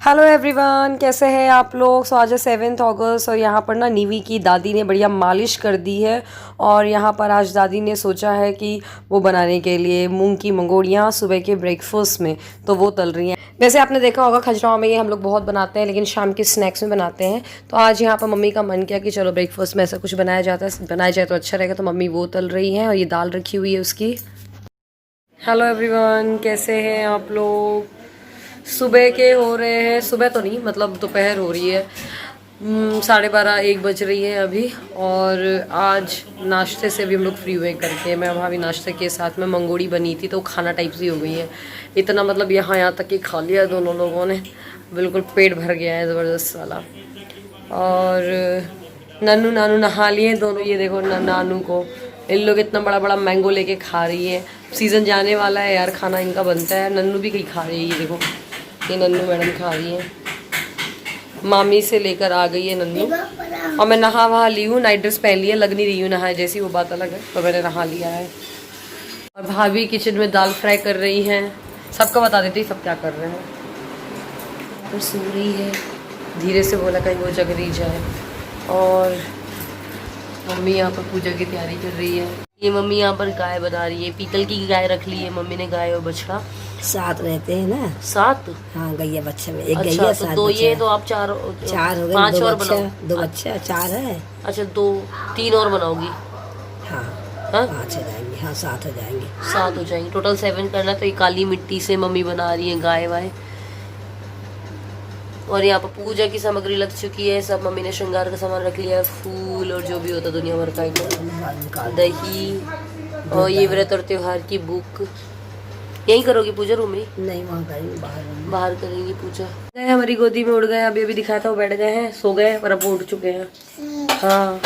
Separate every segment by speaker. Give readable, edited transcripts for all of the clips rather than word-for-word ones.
Speaker 1: Hello everyone, कैसे हैं आप लोग। सो आज है 7 अगस्त और यहाँ पर ना निवी की दादी ने बढ़िया मालिश कर दी है। और यहाँ पर आज दादी ने सोचा है कि वो बनाने के लिए मूंग की मंगोड़ियाँ सुबह के ब्रेकफास्ट में तो वो तल रही हैं। वैसे आपने देखा होगा खजुराहो में ये हम लोग बहुत बनाते हैं, लेकिन शाम के स्नैक्स में बनाते हैं। तो आज यहाँ पर मम्मी का मन किया कि चलो ब्रेकफास्ट में ऐसा कुछ बनाया जाए तो अच्छा रहेगा। तो मम्मी वो तल रही हैं और ये दाल रखी हुई है उसकी। हेलो एवरीवन, कैसे हैं आप लोग। सुबह के हो रहे हैं, सुबह तो नहीं मतलब दोपहर हो रही है, 12:30-1 बज रही है अभी। और आज नाश्ते से भी हम लोग फ्री हुए करके, मैं भाभी नाश्ते के साथ में मंगोड़ी बनी थी तो खाना टाइप सी हो गई है। इतना मतलब यहाँ तक कि खा लिया दोनों लोगों ने, बिल्कुल पेट भर गया है ज़बरदस्त वाला। और नन्नू नानू नहा लिए दोनों, ये देखो नानू को, इन लोग इतना बड़ा बड़ा मैंगो लेके खा रही है। सीज़न जाने वाला है यार, खाना इनका बनता है। नन्नू भी कहीं खा रही है, ये देखो ये नन्नू मैडम खा रही है, मामी से लेकर आ गई है नन्नू। और मैं नहा वहा ली हूँ, नाइट ड्रेस पहन ली है, लग नहीं रही हूँ नहाए जैसी, वो बात अलग है, तो मैंने नहा लिया है। और भाभी किचन में दाल फ्राई कर रही हैं। सबका बता देती सब क्या कर रहे हैं। तो सो रही है, धीरे से बोला कहीं वो जग नहीं जाए। और मम्मी यहाँ पर पूजा की तैयारी कर रही है। ये मम्मी यहाँ पर गाय बना रही है, पीतल की गाय रख ली है मम्मी ने, गाय और बछड़ा
Speaker 2: सात रहते हैं ना।
Speaker 1: 7?
Speaker 2: हाँ, गैया बच्चे में एक
Speaker 1: अच्छा,
Speaker 2: गैया
Speaker 1: तो
Speaker 2: 7
Speaker 1: दो
Speaker 2: बच्चा
Speaker 1: ये
Speaker 2: है।
Speaker 1: तो आप 4
Speaker 2: 4 हो गए,
Speaker 1: 5 और
Speaker 2: बच्चा,
Speaker 1: बनाओ।
Speaker 2: 2 बच्चा 4 है।
Speaker 1: अच्छा 3 और बनाओगी।
Speaker 2: हाँ,
Speaker 1: हाँ
Speaker 2: 5 हो जाएंगे। हाँ 7 हो जाएंगे।
Speaker 1: 7 हो जाएंगे, टोटल 7 करना। तो ये काली मिट्टी से मम्मी बना रही है गाय वाय। और यहाँ पर पूजा की सामग्री लग चुकी है, सब मम्मी ने श्रृंगार का सामान रख लिया है, फूल और जो भी होता दुनिया भर का आइटम, दही। और ये व्रत और त्योहार की बुक। यहीं करोगी पूजा रूम में?
Speaker 2: नहीं, वहाँ करेंगे
Speaker 1: बाहर करेंगी पूजा। गए हमारी गोदी में उड़ गए, अभी दिखाया था वो बैठ गए हैं, सो गए पर अब वो उठ चुके हैं। हाँ,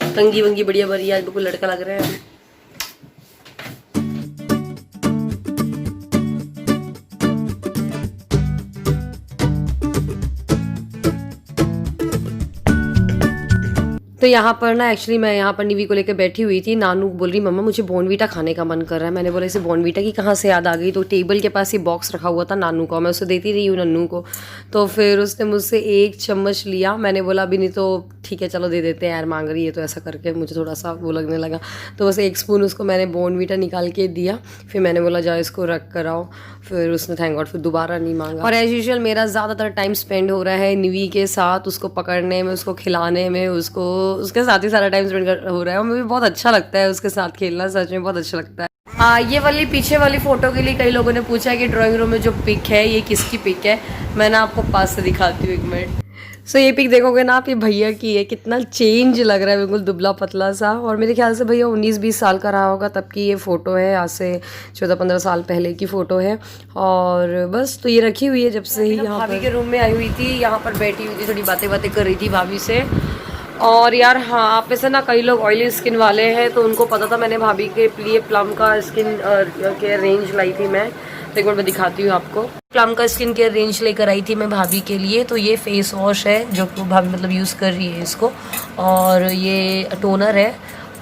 Speaker 1: कंगी वंगी बढ़िया भरी, आज बिल्कुल लड़का लग रहा है। तो यहाँ पर ना एक्चुअली मैं यहाँ पर निवी को लेकर बैठी हुई थी। नानू बोल रही मम्मा मुझे बॉर्नवीटा खाने का मन कर रहा है। मैंने बोला इसे बॉर्नवीटा की कहाँ से याद आ गई। तो टेबल के पास ही बॉक्स रखा हुआ था नानू का, मैं उसे देती रही हूँ नन्नू को। तो फिर उसने मुझसे 1 चम्मच लिया। मैंने बोला अभी नहीं तो ठीक है चलो दे देते हैं यार, मांग रही है तो, ऐसा करके मुझे थोड़ा सा वो लगने लगा। तो बस 1 स्पून उसको मैंने बॉर्नवीटा निकाल के दिया। फिर मैंने बोला जाओ इसको रख कर आओ। फिर उसने थैंक गॉड फिर दोबारा नहीं मांगा। और एज यूजुअल मेरा ज़्यादातर टाइम स्पेंड हो रहा है निवी के साथ, उसको पकड़ने में, उसको खिलाने में, उसके साथ ही सारा टाइम स्पेंड हो रहा है। और मुझे बहुत अच्छा लगता है उसके साथ खेलना, सच में बहुत अच्छा लगता है। ये वाली पीछे वाली फ़ोटो के लिए कई लोगों ने पूछा है कि ड्राइंग रूम में जो पिक है ये किसकी पिक है। मैं ना आपको पास से दिखाती हूँ 1 मिनट। सो ये पिक देखोगे ना आप, ये भैया की है। कितना चेंज लग रहा है, बिल्कुल दुबला पतला सा। और मेरे ख्याल से भैया 19-20 साल का रहा होगा तब की ये फ़ोटो है, आज से 14-15 साल पहले की फ़ोटो है। और बस तो ये रखी हुई है जब से ही। यहाँ भाभी के रूम में आई हुई थी, यहाँ पर बैठी हुई थी, थोड़ी बातें कर रही थी भाभी से। और यार हाँ, आप में से ना कई लोग ऑयली स्किन वाले हैं तो उनको पता था, मैंने भाभी के लिए प्लम का स्किन केयर रेंज लाई थी मैं। तो एक बार मैं दिखाती हूँ आपको। प्लम का स्किन केयर रेंज लेकर आई थी मैं भाभी के लिए। तो ये फेस वॉश है जो भाभी मतलब यूज़ कर रही है इसको, और ये टोनर है,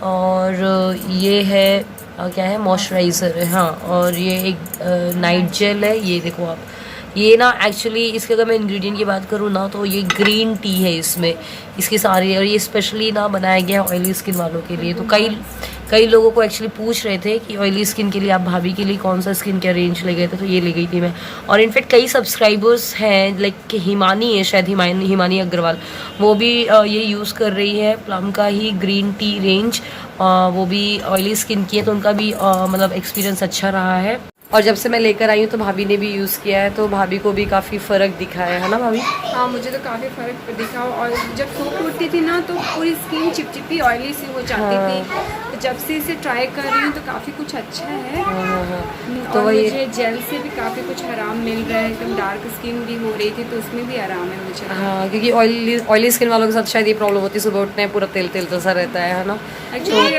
Speaker 1: और ये है क्या है, मॉइस्चराइज़र है। हाँ, और ये एक नाइट जेल है। ये देखो आप, ये ना एक्चुअली इसके अगर मैं इंग्रेडिएंट की बात करूँ ना तो ये ग्रीन टी है इसमें, इसकी सारी। और ये स्पेशली ना बनाया गया ऑयली स्किन वालों के लिए। तो कई लोगों को एक्चुअली पूछ रहे थे कि ऑयली स्किन के लिए आप भाभी के लिए कौन सा स्किन केयर रेंज ले गए थे, तो ये ले गई थी मैं। और इनफेक्ट कई सब्सक्राइबर्स हैं, लाइक हिमानी है शायद, हिमानी अग्रवाल, वो भी ये यूज़ कर रही है प्लम का ही ग्रीन टी रेंज। वो भी ऑयली स्किन की है, तो उनका भी मतलब एक्सपीरियंस अच्छा रहा है। और जब से मैं लेकर आई हूँ तो भाभी ने भी यूज़ किया है, तो भाभी को भी काफ़ी फ़र्क दिखा है ना भाभी?
Speaker 3: हाँ, मुझे तो काफ़ी फ़र्क दिखा। और जब धूप उठती थी ना तो पूरी स्किन चिपचिपी ऑयली सी हो जाती थी। तो जब से इसे ट्राई कर रही हूँ तो काफ़ी कुछ अच्छा है।
Speaker 1: तो
Speaker 3: और मुझे जेल से भी काफ़ी कुछ आराम मिल रहा है, एकदम डार्क स्किन भी हो रही थी तो उसमें भी आराम है मुझे।
Speaker 1: हाँ, क्योंकि ऑयली स्किन वालों के साथ शायद ये प्रॉब्लम होती है, सुबह उठने पूरा तेल सा रहता है ना।
Speaker 3: एक्चुअली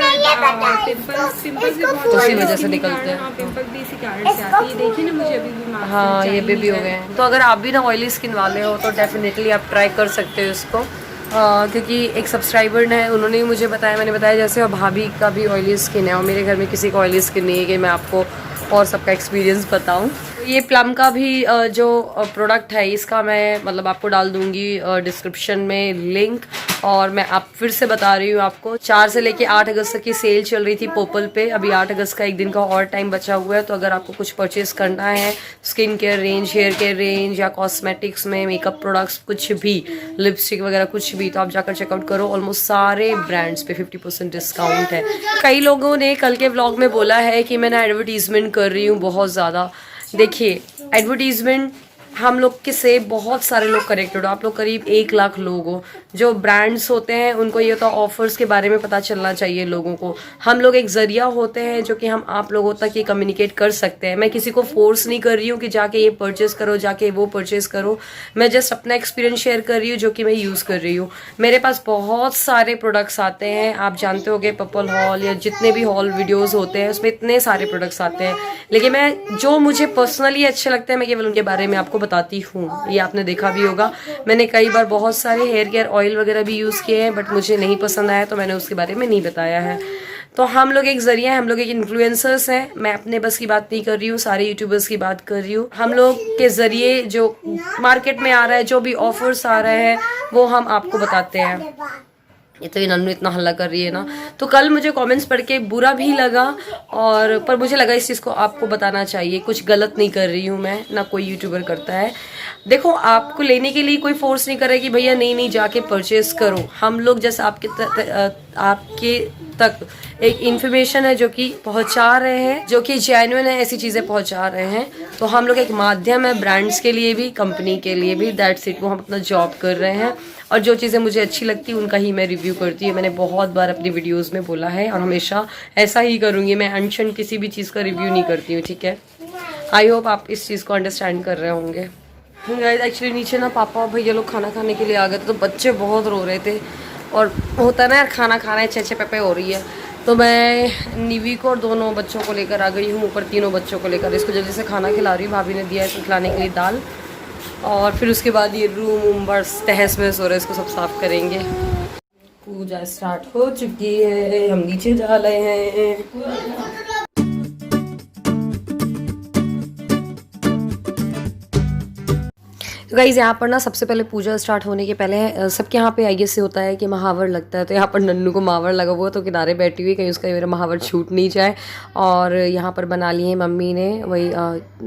Speaker 3: पिंपल्स भी बहुत
Speaker 1: उसी वजह से निकलते हैं।
Speaker 3: हाँ, पिंपल भी इसी कारण से आती है। देखिए ना, मुझे अभी भी मास्क
Speaker 1: हाँ, ये भी हो गए हैं। तो अगर आप भी ना ऑयली स्किन वाले हो तो डेफिनेटली आप ट्राई कर सकते हो इसको। क्योंकि एक सब्सक्राइबर ने, उन्होंने ही मुझे बताया, मैंने बताया जैसे, और भाभी का भी ऑयली स्किन है और मेरे घर में किसी का ऑयली स्किन नहीं है कि मैं आपको और सबका एक्सपीरियंस बताऊं। तो ये प्लम का भी जो प्रोडक्ट है इसका मैं मतलब आपको डाल दूंगी डिस्क्रिप्शन में लिंक। और मैं आप फिर से बता रही हूँ आपको 4 से लेके 8 अगस्त तक की सेल चल रही थी पर्पल पे। अभी 8 अगस्त का एक दिन का और टाइम बचा हुआ है, तो अगर आपको कुछ परचेज करना है skin care range, hair care range या कॉस्मेटिक्स में मेकअप प्रोडक्ट्स कुछ भी, लिपस्टिक वगैरह कुछ भी, तो आप जाकर चेकआउट करो। ऑलमोस्ट सारे ब्रांड्स पे 50% डिस्काउंट है। कई लोगों ने कल के व्लॉग में बोला है कि मैं ना एडवर्टीजमेंट कर रही हूँ बहुत ज़्यादा। देखिए एडवर्टीजमेंट हम लोग के से बहुत सारे लोग कनेक्टेड हो, आप लोग करीब 1 लाख लोग हो। जो ब्रांड्स होते हैं उनको ये तो ऑफर्स के बारे में पता चलना चाहिए लोगों को। हम लोग एक जरिया होते हैं जो कि हम आप लोगों तक ये कम्युनिकेट कर सकते हैं। मैं किसी को फोर्स नहीं कर रही हूँ कि जाके ये परचेज करो, जाके वो परचेज करो। मैं जस्ट अपना एक्सपीरियंस शेयर कर रही हूँ जो कि मैं यूज़ कर रही हूँ। मेरे पास बहुत सारे प्रोडक्ट्स आते हैं, आप जानते होंगे पर्पल हॉल या जितने भी हॉल वीडियोज़ होते हैं उसमें इतने सारे प्रोडक्ट्स आते हैं, लेकिन मैं जो मुझे पर्सनली अच्छे लगते हैं मैं केवल उनके बारे में आपको बताती हूँ। ये आपने देखा भी होगा, मैंने कई बार बहुत सारे हेयर केयर ऑयल वगैरह भी यूज़ किए हैं, बट मुझे नहीं पसंद आया तो मैंने उसके बारे में नहीं बताया है। तो हम लोग एक जरिया हैं, हम लोग एक इन्फ्लुएंसर्स हैं। मैं अपने बस की बात नहीं कर रही हूँ, सारे यूट्यूबर्स की बात कर रही हूँ। हम लोग के जरिए जो मार्केट में आ रहा है, जो भी ऑफर्स आ रहे हैं वो हम आपको बताते हैं। ये तो ये नन्नू इतना हल्ला कर रही है ना, तो कल मुझे कमेंट्स पढ़ के बुरा भी लगा, और पर मुझे लगा इस चीज़ को आपको बताना चाहिए। कुछ गलत नहीं कर रही हूँ मैं, ना कोई यूट्यूबर करता है। देखो आपको लेने के लिए कोई फोर्स नहीं कर रहा है कि भैया नहीं जाके परचेस करो। हम लोग जैसे आपके तक एक इन्फॉर्मेशन है जो कि पहुंचा रहे हैं, जो कि जेन्युइन है, ऐसी चीज़ें पहुंचा रहे हैं। तो हम लोग एक माध्यम है ब्रांड्स के लिए भी, कंपनी के लिए भी। दैट्स इट, वो हम अपना जॉब कर रहे हैं और जो चीज़ें मुझे अच्छी लगती है उनका ही मैं रिव्यू करती हूँ। मैंने बहुत बार अपनी वीडियोस में बोला है और हमेशा ऐसा ही करूँगी। मैं अनशन किसी भी चीज़ का रिव्यू नहीं करती हूँ, ठीक है। आई होप आप इस चीज़ को अंडरस्टैंड कर रहे होंगे। एक्चुअली नीचे ना पापा और भैया लोग खाना खाने के लिए आ गए थे, तो बच्चे बहुत रो रहे थे। और होता है ना यार, खाना खाना है, छे पे हो रही है। तो मैं निवी को और दोनों बच्चों को लेकर आ गई हूँ ऊपर, तीनों बच्चों को लेकर। इसको जल्दी से खाना खिला रही हूँ, भाभी ने दिया है इसको खिलाने के लिए दाल। और फिर उसके बाद ये रूम बस तहस महस हो रहा है, इसको सब साफ करेंगे। पूजा स्टार्ट हो चुकी है, हम नीचे जा रहे हैं। तो गाइज़ यहाँ पर ना सबसे पहले पूजा स्टार्ट होने के पहले सबके यहाँ पे आई गेस से होता है कि महावर लगता है। तो यहाँ पर नन्नू को महावर लगा हुआ, तो किनारे बैठी हुई कहीं उसका मेरा महावर छूट नहीं जाए। और यहाँ पर बना लिए हैं मम्मी ने, वही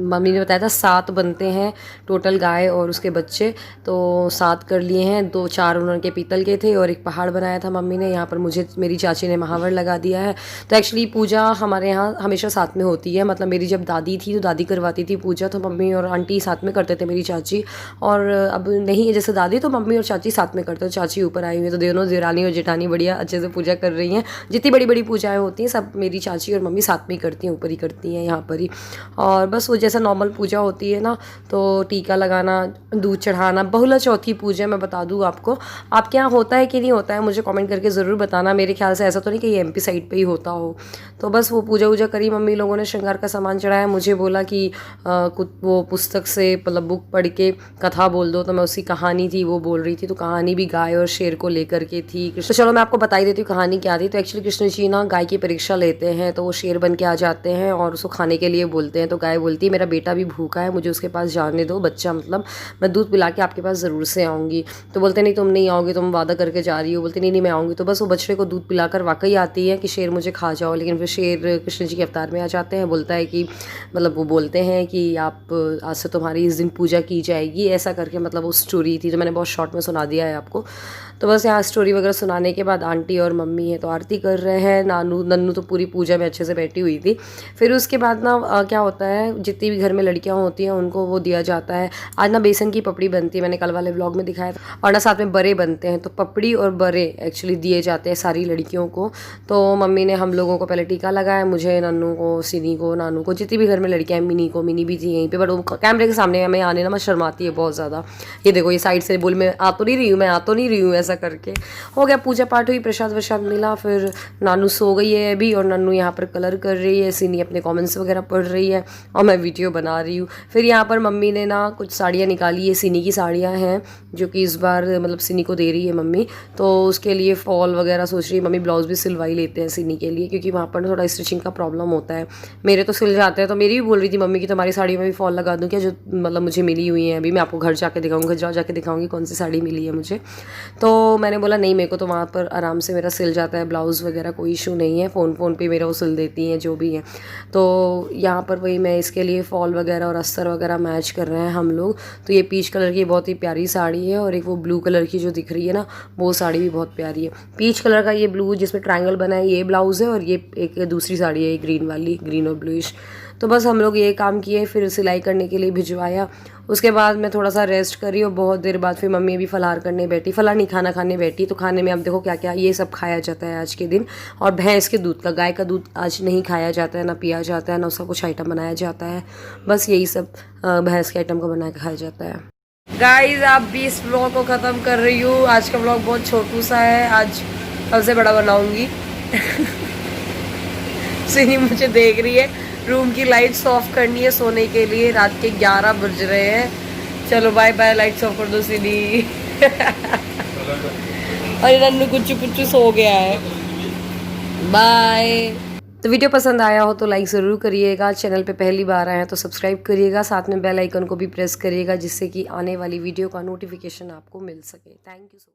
Speaker 1: मम्मी ने बताया था 7 बनते हैं टोटल, गाय और उसके बच्चे। तो 7 कर लिए हैं, 2-4 उन्होंने पीतल के थे और एक पहाड़ बनाया था मम्मी ने। यहाँ पर मुझे मेरी चाची ने महावर लगा दिया है। तो एक्चुअली पूजा हमारे यहाँ हमेशा साथ में होती है। मतलब मेरी जब दादी थी तो दादी करवाती थी पूजा, तो मम्मी और आंटी साथ में करते थे, मेरी चाची। और अब नहीं है जैसे दादी, तो मम्मी और चाची साथ में करते हैं। चाची ऊपर आई हुई है, तो दोनों देरानी और जेठानी बढ़िया अच्छे से पूजा कर रही हैं। जितनी बड़ी बड़ी पूजाएं होती हैं सब मेरी चाची और मम्मी साथ में ही करती हैं, ऊपर ही करती हैं यहाँ पर ही। और बस वो जैसा नॉर्मल पूजा होती है ना, तो टीका लगाना, दूध चढ़ाना, बहुला चौथी पूजा मैं बता दूँ आपको। आपके यहाँ होता है कि नहीं होता है मुझे कमेंट करके ज़रूर बताना। मेरे ख्याल से ऐसा तो नहीं कि ये MP साइड पर ही होता हो। तो बस वो पूजा वूजा करी मम्मी लोगों ने, श्रृंगार का सामान चढ़ाया। मुझे बोला कि कुछ वो पुस्तक से मतलब बुक पढ़ के कथा बोल दो, तो मैं उसकी कहानी थी वो बोल रही थी। तो कहानी भी गाय और शेर को लेकर के थी। तो चलो मैं आपको बता ही देती हूँ कहानी क्या थी। तो एक्चुअली कृष्ण जी ना गाय की परीक्षा लेते हैं, तो वो शेर बन के आ जाते हैं और उसको खाने के लिए बोलते हैं। तो गाय बोलती है मेरा बेटा भी भूखा है, मुझे उसके पास जाने दो, बच्चा मतलब मैं दूध पिला के आपके पास ज़रूर से आऊँगी। तो बोलते नहीं तुम नहीं आओगे, तुम वादा करके जा रही हो। बोलते नहीं मैं आऊँगी। तो बस वो बछड़े को दूध पिलाकर वाकई आती है कि शेर मुझे खा जाओ। लेकिन फिर शेर कृष्ण जी के अवतार में आ जाते हैं, बोलता है कि मतलब वो बोलते हैं कि आप आज से तुम्हारी इस दिन पूजा की जाएगी, ऐसा करके मतलब वो स्टोरी थी। तो मैंने बहुत शॉर्ट में सुना दिया है आपको। तो बस यहाँ स्टोरी वगैरह सुनाने के बाद आंटी और मम्मी है तो आरती कर रहे हैं। नन्नू तो पूरी पूजा में अच्छे से बैठी हुई थी। फिर उसके बाद ना क्या होता है, जितनी भी घर में लड़कियाँ होती हैं उनको वो दिया जाता है। आज ना बेसन की पपड़ी बनती है, मैंने कल वाले व्लॉग में दिखाया था। और ना साथ में बड़े बनते हैं, तो पपड़ी और बड़े एक्चुअली दिए जाते हैं सारी लड़कियों को। तो मम्मी ने हम लोगों को पहले टीका लगाया, मुझे, नन्नू को, सिनी को, नानू को, जितनी भी घर में लड़कियाँ हैं, मिनी को, मिनी भी थी यहीं पर। बट वो कैमरे के सामने हमें आने ना मैं शर्माती है बहुत बहुत ज़्यादा। ये देखो ये साइड से बोली मैं आ तो नहीं रही हूँ, मैं आ तो नहीं रही हूँ, ऐसा करके हो गया। पूजा पाठ हुई, प्रसाद वरसाद मिला, फिर नानू सो गई है अभी और नन्नू यहाँ पर कलर कर रही है, सिनी अपने कमेंट्स वगैरह पढ़ रही है और मैं वीडियो बना रही हूँ। फिर यहाँ पर मम्मी ने ना कुछ साड़ियाँ निकाली है, सिनी की साड़ियाँ हैं जो कि इस बार मतलब सिनी को दे रही है मम्मी, तो उसके लिए फॉल वगैरह सोच रही है मम्मी, ब्लाउज़ भी सिलवाई लेते हैं सिनी के लिए क्योंकि वहाँ पर थोड़ा स्टिचिंग का प्रॉब्लम होता है। मेरे तो सिल जाते हैं, तो मेरी भी बोल रही थी मम्मी की तुम्हारी साड़ी में भी फॉल लगा दूँ क्या, जो मतलब मुझे मिली हुई है। अभी मैं आपको घर जाके दिखाऊंगी, घर जाके दिखाऊंगी कौन सी साड़ी मिली है मुझे। तो मैंने बोला नहीं, मेरे को तो वहाँ पर आराम से मेरा सिल जाता है ब्लाउज़ वगैरह, कोई इशू नहीं है, फ़ोन पे मेरा वो सिल देती हैं जो भी है। तो यहाँ पर वही मैं इसके लिए फॉल वगैरह और अस्तर वगैरह मैच कर रहे हैं हम लोग। तो ये पीच कलर की बहुत ही प्यारी साड़ी है और एक वो ब्लू कलर की जो दिख रही है ना, वो साड़ी भी बहुत प्यारी है। पीच कलर का ये ब्लू जिसमें ट्रायंगल बना है ये ब्लाउज़ है और ये एक दूसरी साड़ी है ग्रीन वाली, ग्रीन और ब्लूइश। तो बस हम लोग ये काम किए, फिर सिलाई करने के लिए भिजवाया। उसके बाद मैं थोड़ा सा रेस्ट करी और बहुत देर बाद फिर मम्मी भी फलाहार करने बैठी, फलाहार नहीं खाना खाने बैठी। तो खाने में अब देखो क्या क्या ये सब खाया जाता है आज के दिन, और भैंस के दूध का, गाय का दूध आज नहीं खाया जाता है, ना पिया जाता है, ना उसका कुछ आइटम बनाया जाता है, बस यही सब भैंस के आइटम को बना के खाया जाता है। गाइज आप भी इस ब्लॉग को ख़त्म कर रही हूँ, आज का ब्लॉग बहुत छोटू सा है, आज कल से बड़ा बनाऊँगी। सिनी मुझे देख रही है, रूम की लाइट्स ऑफ करनी है सोने के लिए, रात के 11 बज रहे हैं। चलो बाय बाय, लाइट्स ऑफ कर दो सिनी। और नन्नू कुछ सो गया है, बाय। तो वीडियो पसंद आया हो तो लाइक ज़रूर करिएगा, चैनल पे पहली बार आए हैं तो सब्सक्राइब करिएगा, साथ में बेल आइकन को भी प्रेस करिएगा जिससे कि आने वाली वीडियो का नोटिफिकेशन आपको मिल सके। Thank you so much.